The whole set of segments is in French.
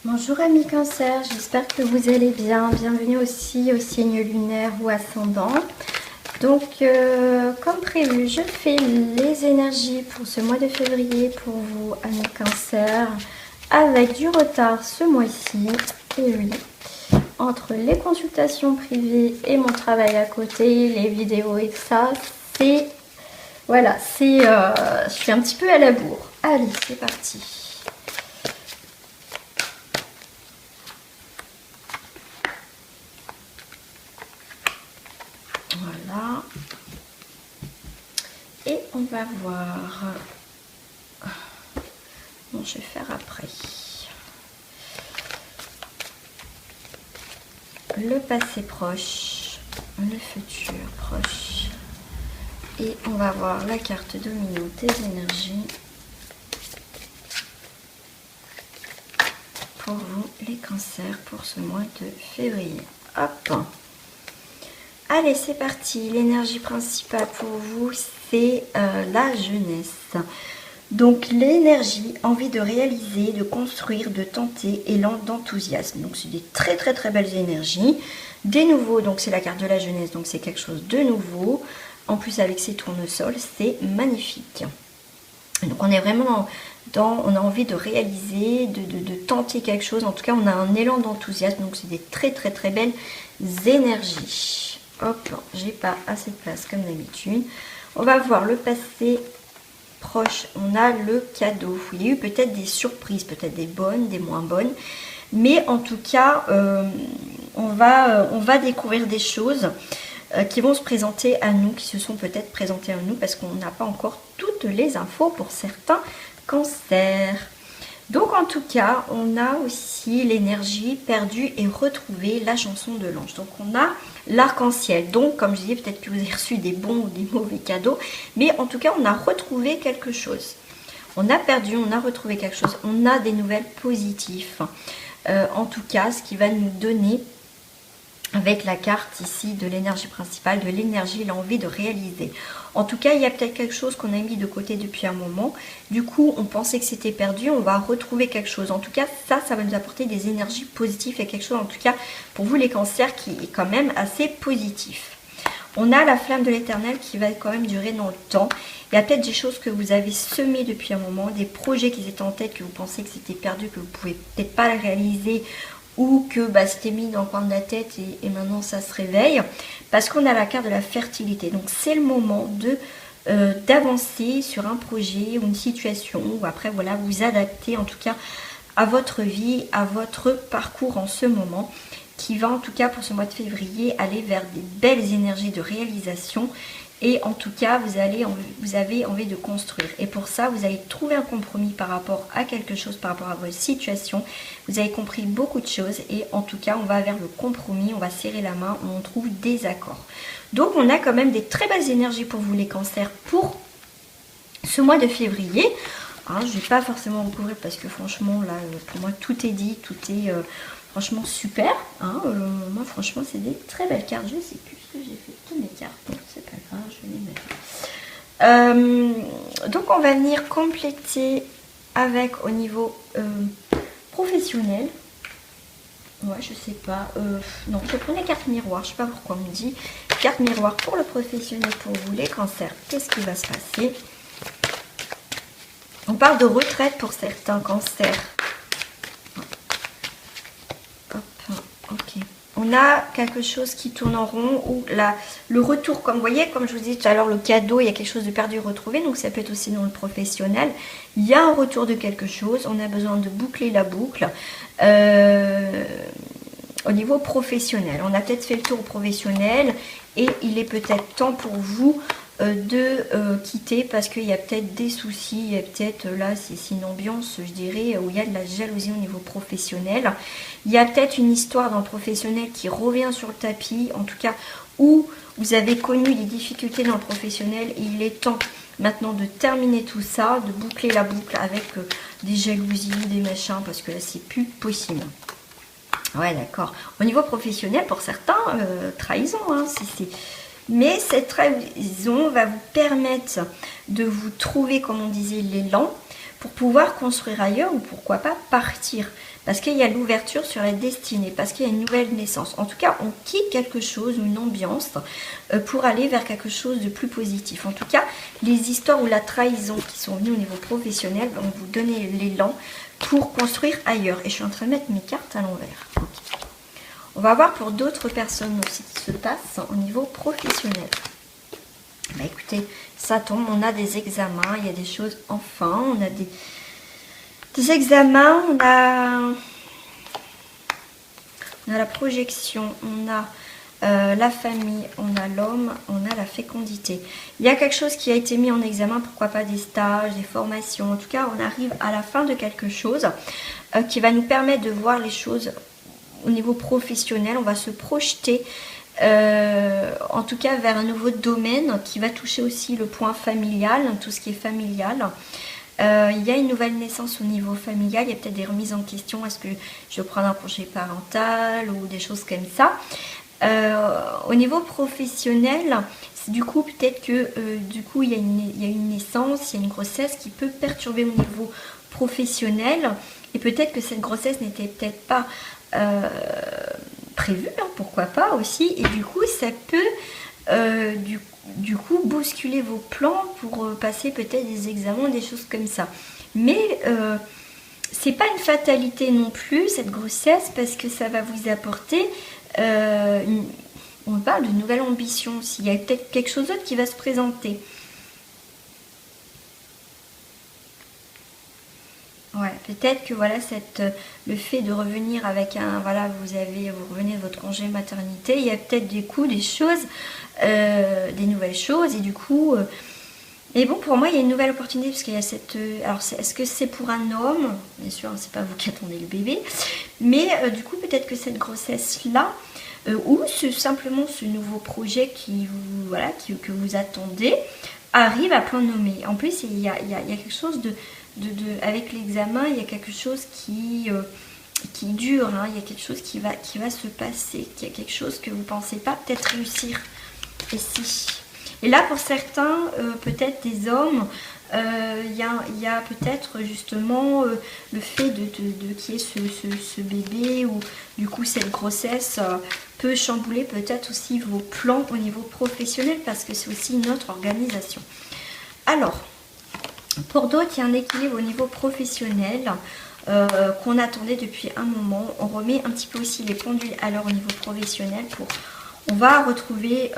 Bonjour amis Cancer, j'espère que vous allez bien. Bienvenue aussi au signe lunaire ou ascendant. Donc comme prévu, je fais les énergies pour ce mois de février pour vous amis Cancer avec du retard ce mois-ci. Et oui, entre les consultations privées et mon travail à côté, les vidéos et ça, c'est... Voilà, je suis un petit peu à la bourre. Allez, c'est parti. Voilà. Et on va voir. Bon, je vais faire après. Le passé proche, le futur proche. Et on va voir la carte dominante des énergies. Pour vous, les cancers, pour ce mois de février. Hop. Allez, c'est parti. L'énergie principale pour vous, c'est la jeunesse. Donc, l'énergie, envie de réaliser, de construire, de tenter, élan d'enthousiasme. Donc, c'est des très, très, très belles énergies. Des nouveaux, donc c'est la carte de la jeunesse, donc c'est quelque chose de nouveau. En plus, avec ces tournesols, c'est magnifique. Donc, on est vraiment on a envie de réaliser, de tenter quelque chose. En tout cas, on a un élan d'enthousiasme. Donc, c'est des très, très, très belles énergies. Hop, j'ai pas assez de place comme d'habitude. On va voir le passé proche. On a le cadeau. Il y a eu peut-être des surprises, peut-être des bonnes, des moins bonnes. Mais en tout cas, on va découvrir des choses qui vont se présenter à nous, qui se sont peut-être présentées à nous parce qu'on n'a pas encore toutes les infos pour certains cancers. Donc en tout cas, on a aussi l'énergie perdue et retrouvée, la chanson de l'ange. Donc on a l'arc-en-ciel. Donc comme je disais, peut-être que vous avez reçu des bons ou des mauvais cadeaux. Mais en tout cas, on a retrouvé quelque chose. On a perdu, on a retrouvé quelque chose. On a des nouvelles positives. En tout cas, ce qui va nous donner, avec la carte ici de l'énergie principale, de l'énergie, l'envie de réaliser. En tout cas, il y a peut-être quelque chose qu'on a mis de côté depuis un moment. Du coup, on pensait que c'était perdu, on va retrouver quelque chose. En tout cas, ça va nous apporter des énergies positives et quelque chose, en tout cas, pour vous les cancers, qui est quand même assez positif. On a la flamme de l'éternel qui va quand même durer dans le temps. Il y a peut-être des choses que vous avez semées depuis un moment, des projets qui étaient en tête, que vous pensez que c'était perdu, que vous ne pouvez peut-être pas réaliser, ou que c'était mis dans le coin de la tête et maintenant ça se réveille, parce qu'on a la carte de la fertilité. Donc c'est le moment d'avancer sur un projet ou une situation, ou après voilà, vous adapter en tout cas à votre vie, à votre parcours en ce moment, qui va en tout cas pour ce mois de février aller vers des belles énergies de réalisation. Et en tout cas, vous avez envie de construire. Et pour ça, vous allez trouver un compromis par rapport à quelque chose, par rapport à votre situation. Vous avez compris beaucoup de choses. Et en tout cas, on va vers le compromis, on va serrer la main, on trouve des accords. Donc, on a quand même des très belles énergies pour vous les cancers pour ce mois de février. Je ne vais pas forcément recouvrir parce que franchement, là, pour moi, tout est dit, tout est... franchement super, moi franchement c'est des très belles cartes. Je ne sais plus ce que j'ai fait toutes mes cartes, donc c'est pas grave, je vais les mettre. Donc on va venir compléter avec au niveau professionnel. Ouais, je sais pas, non, je prends les cartes miroirs, je sais pas pourquoi on me dit carte miroir pour le professionnel, pour vous les cancers. Qu'est-ce qui va se passer? On parle de retraite pour certains cancers. Ok. On a quelque chose qui tourne en rond, ou le retour, comme vous voyez, comme je vous disais tout à l'heure, le cadeau, il y a quelque chose de perdu retrouvé, donc ça peut être aussi dans le professionnel. Il y a un retour de quelque chose, on a besoin de boucler la boucle. Au niveau professionnel, on a peut-être fait le tour professionnel et il est peut-être temps pour vous de quitter parce qu'il y a peut-être des soucis, il y a peut-être là c'est une ambiance je dirais où il y a de la jalousie au niveau professionnel, il y a peut-être une histoire dans le professionnel qui revient sur le tapis, en tout cas où vous avez connu des difficultés dans le professionnel et il est temps maintenant de terminer tout ça, de boucler la boucle avec des jalousies, des machins, parce que là c'est plus possible. Ouais, d'accord. Au niveau professionnel, pour certains, trahison, mais cette trahison va vous permettre de vous trouver, comme on disait, l'élan pour pouvoir construire ailleurs ou pourquoi pas partir. Parce qu'il y a l'ouverture sur la destinée, parce qu'il y a une nouvelle naissance. En tout cas, on quitte quelque chose, une ambiance, pour aller vers quelque chose de plus positif. En tout cas, les histoires ou la trahison qui sont venues au niveau professionnel vont vous donner l'élan pour construire ailleurs. Et je suis en train de mettre mes cartes à l'envers. Okay. On va voir pour d'autres personnes aussi qui se passent au niveau professionnel. Bah écoutez, ça tombe, on a des examens, il y a des choses, enfin, on a des examens, on a la projection, on a la famille, on a l'homme, on a la fécondité. Il y a quelque chose qui a été mis en examen, pourquoi pas des stages, des formations. En tout cas, on arrive à la fin de quelque chose qui va nous permettre de voir les choses au niveau professionnel. On va se projeter en tout cas vers un nouveau domaine qui va toucher aussi le point familial, tout ce qui est familial. Il y a une nouvelle naissance au niveau familial, il y a peut-être des remises en question, est-ce que je vais prendre un congé parental ou des choses comme ça. Au niveau professionnel, du coup peut-être que il y a une naissance, il y a une grossesse qui peut perturber au niveau professionnel et peut-être que cette grossesse n'était peut-être pas prévue, hein, pourquoi pas aussi, et du coup ça peut du coup bousculer vos plans pour passer peut-être des examens, des choses comme ça. Mais c'est pas une fatalité non plus cette grossesse, parce que ça va vous apporter on parle de nouvelle ambition aussi. Il y a peut-être quelque chose d'autre qui va se présenter. Ouais, peut-être que voilà, le fait de revenir avec vous revenez de votre congé maternité, il y a peut-être du coup des choses, des nouvelles choses, et du coup, et bon, pour moi, il y a une nouvelle opportunité, parce qu'il y a alors, est-ce que c'est pour un homme? Bien sûr, c'est pas vous qui attendez le bébé, mais du coup, peut-être que cette grossesse-là, ou simplement ce nouveau projet que vous attendez, arrive à point nommé. En plus, il y a quelque chose avec l'examen, il y a quelque chose qui dure, hein, il y a quelque chose qui va se passer, il y a quelque chose que vous ne pensez pas peut-être réussir. Et là, pour certains, peut-être des hommes, il y a peut-être justement le fait de qu'il y ait ce bébé, ou du coup cette grossesse peut chambouler peut-être aussi vos plans au niveau professionnel, parce que c'est aussi notre organisation. Alors, pour d'autres, il y a un équilibre au niveau professionnel qu'on attendait depuis un moment. On remet un petit peu aussi les pendules à l'heure au niveau professionnel. On va retrouver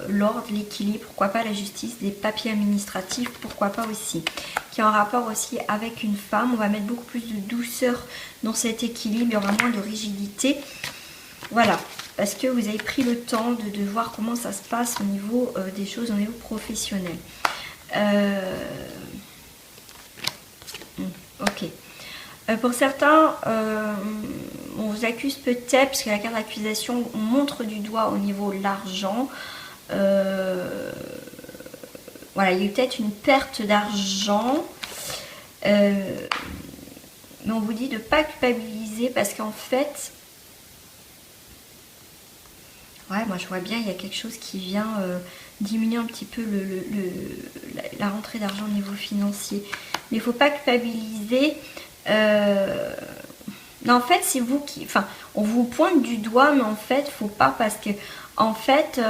l'ordre, l'équilibre, pourquoi pas la justice, des papiers administratifs, pourquoi pas aussi. Qui est en rapport aussi avec une femme. On va mettre beaucoup plus de douceur dans cet équilibre, il y aura moins de rigidité. Voilà, parce que vous avez pris le temps de voir comment ça se passe au niveau des choses, au niveau professionnel. Ok. Pour certains, on vous accuse peut-être, parce que la carte d'accusation montre du doigt au niveau de l'argent. Voilà, il y a eu peut-être une perte d'argent. Mais on vous dit de ne pas culpabiliser, parce qu'en fait, ouais, moi je vois bien, il y a quelque chose qui vient diminuer un petit peu la rentrée d'argent au niveau financier. Mais il ne faut pas culpabiliser. Non, en fait, c'est vous qui... Enfin, on vous pointe du doigt, mais en fait, il ne faut pas, parce que, en fait,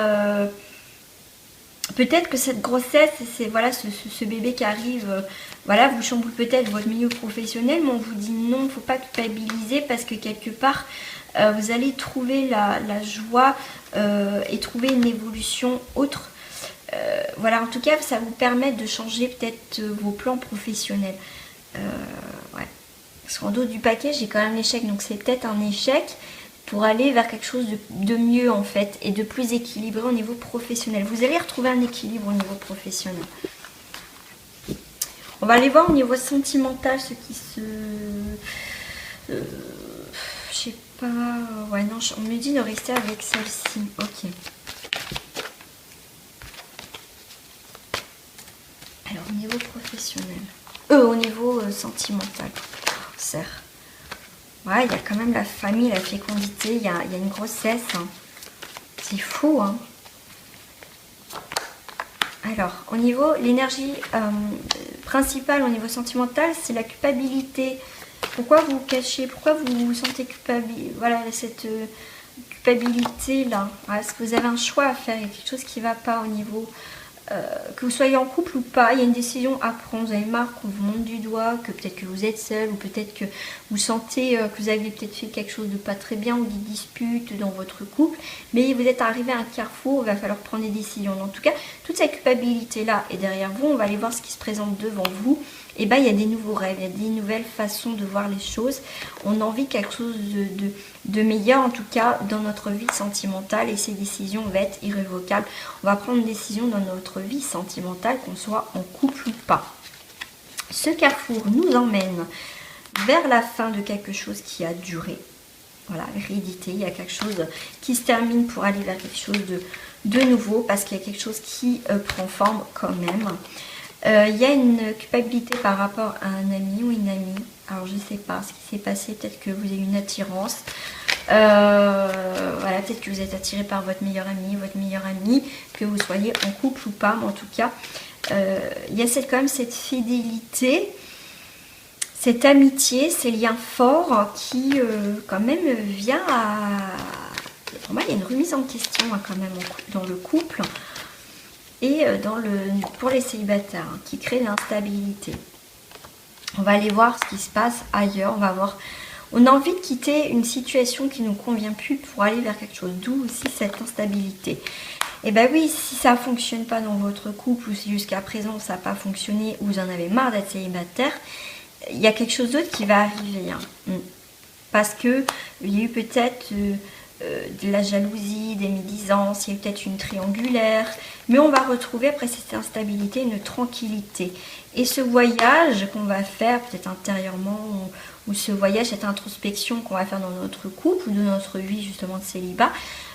peut-être que cette grossesse, c'est voilà, ce bébé qui arrive, voilà, vous chamboule peut-être votre milieu professionnel, mais on vous dit non, il ne faut pas culpabiliser, parce que quelque part, vous allez trouver la joie et trouver une évolution autre. Voilà, en tout cas, ça vous permet de changer peut-être vos plans professionnels. Ouais. Parce qu'en dos du paquet, j'ai quand même l'échec, donc c'est peut-être un échec pour aller vers quelque chose de mieux en fait, et de plus équilibré au niveau professionnel. Vous allez retrouver un équilibre au niveau professionnel. On va aller voir au niveau sentimental ce qui se... je sais pas... Ouais, non, on me dit de rester avec celle-ci. Ok. Alors, au niveau professionnel. Au niveau sentimental. Serre. Ouais, il y a quand même la famille, la fécondité, il y a une grossesse. Hein. C'est fou, hein. Alors, au niveau, l'énergie principale au niveau sentimental, c'est la culpabilité. Pourquoi vous vous cachez? Pourquoi vous vous sentez coupable? Voilà, cette culpabilité là. Est-ce que vous avez un choix à faire? Il y a quelque chose qui ne va pas au niveau... que vous soyez en couple ou pas, il y a une décision à prendre. Vous avez marre qu'on vous monte du doigt, que peut-être que vous êtes seul, ou peut-être que vous sentez que vous avez peut-être fait quelque chose de pas très bien, ou des disputes dans votre couple, mais vous êtes arrivé à un carrefour, il va falloir prendre des décisions. En tout cas, toute cette culpabilité-là est derrière vous, on va aller voir ce qui se présente devant vous. Et bien, il y a des nouveaux rêves, il y a des nouvelles façons de voir les choses. On a envie quelque chose de meilleur, en tout cas, dans notre vie sentimentale. Et ces décisions vont être irrévocables. On va prendre une décision dans notre vie sentimentale, qu'on soit en couple ou pas. Ce carrefour nous emmène vers la fin de quelque chose qui a duré. Voilà, l'hérédité, il y a quelque chose qui se termine pour aller vers quelque chose de nouveau, parce qu'il y a quelque chose qui prend forme quand même. Il y a une culpabilité par rapport à un ami ou une amie. Alors je ne sais pas ce qui s'est passé, peut-être que vous avez une attirance. Voilà, peut-être que vous êtes attiré par votre meilleur ami, que vous soyez en couple ou pas, mais en tout cas, il y a quand même cette fidélité, cette amitié, ces liens forts qui quand même vient à... Pour moi, il y a une remise en question quand même dans le couple. Et pour les célibataires, qui crée l'instabilité. On va aller voir ce qui se passe ailleurs. On a envie de quitter une situation qui ne nous convient plus pour aller vers quelque chose. D'où aussi cette instabilité. Et bien oui, si ça ne fonctionne pas dans votre couple, ou si jusqu'à présent ça n'a pas fonctionné, ou vous en avez marre d'être célibataire, il y a quelque chose d'autre qui va arriver. Parce qu'il y a eu peut-être... de la jalousie, des médisances, il y a peut-être une triangulaire, mais on va retrouver après cette instabilité une tranquillité. Et ce voyage qu'on va faire peut-être intérieurement, ou ce voyage, cette introspection qu'on va faire dans notre couple ou dans notre vie justement de célibat,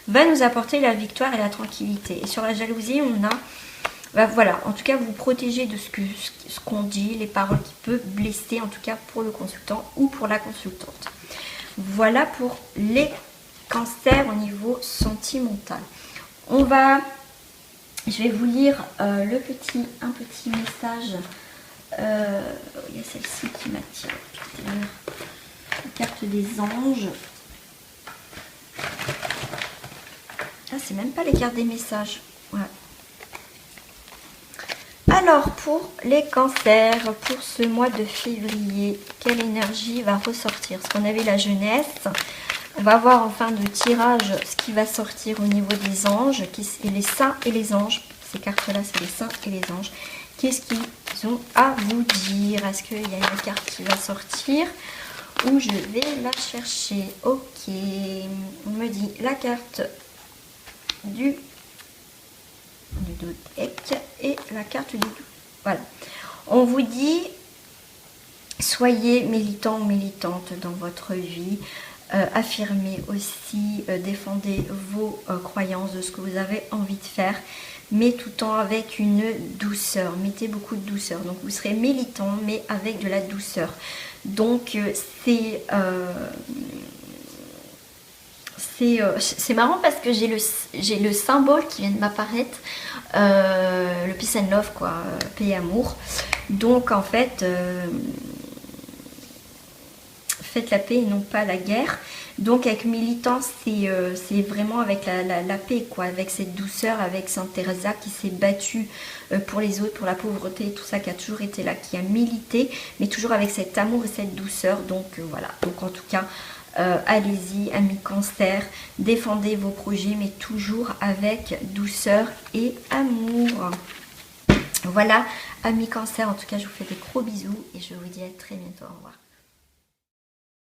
va nous apporter la victoire et la tranquillité. Et sur la jalousie, on a... voilà, en tout cas, vous protégez de ce qu'on dit, les paroles qui peuvent blesser, en tout cas pour le consultant ou pour la consultante. Voilà pour les Cancer au niveau sentimental. Je vais vous lire un petit message. Il y a celle-ci qui m'attire. La carte des anges. Ah, c'est même pas les cartes des messages. Ouais. Alors, pour les cancers, pour ce mois de février, quelle énergie va ressortir? Parce qu'on avait la jeunesse. On va voir en fin de tirage ce qui va sortir au niveau des anges, et les saints et les anges. Ces cartes-là, c'est les saints et les anges. Qu'est-ce qu'ils ont à vous dire? Est-ce qu'il y a une carte qui va sortir ou je vais la chercher? Ok, on me dit la carte du deck et la carte du doute. Voilà. On vous dit, soyez militant ou militante dans votre vie. Affirmez aussi, défendez vos croyances de ce que vous avez envie de faire, mais tout en avec une douceur. Mettez beaucoup de douceur. Donc vous serez militant, mais avec de la douceur. Donc c'est marrant parce que j'ai le symbole qui vient de m'apparaître, le peace and love, quoi, paix et amour. Donc en fait... faites la paix et non pas la guerre. Donc avec militant, c'est vraiment avec la paix, quoi, avec cette douceur, avec Sainte Teresa qui s'est battue pour les autres, pour la pauvreté, tout ça, qui a toujours été là, qui a milité, mais toujours avec cet amour et cette douceur. Donc voilà, donc en tout cas, allez-y, amis cancer, défendez vos projets, mais toujours avec douceur et amour. Voilà, amis cancer, en tout cas, je vous fais des gros bisous et je vous dis à très bientôt, au revoir.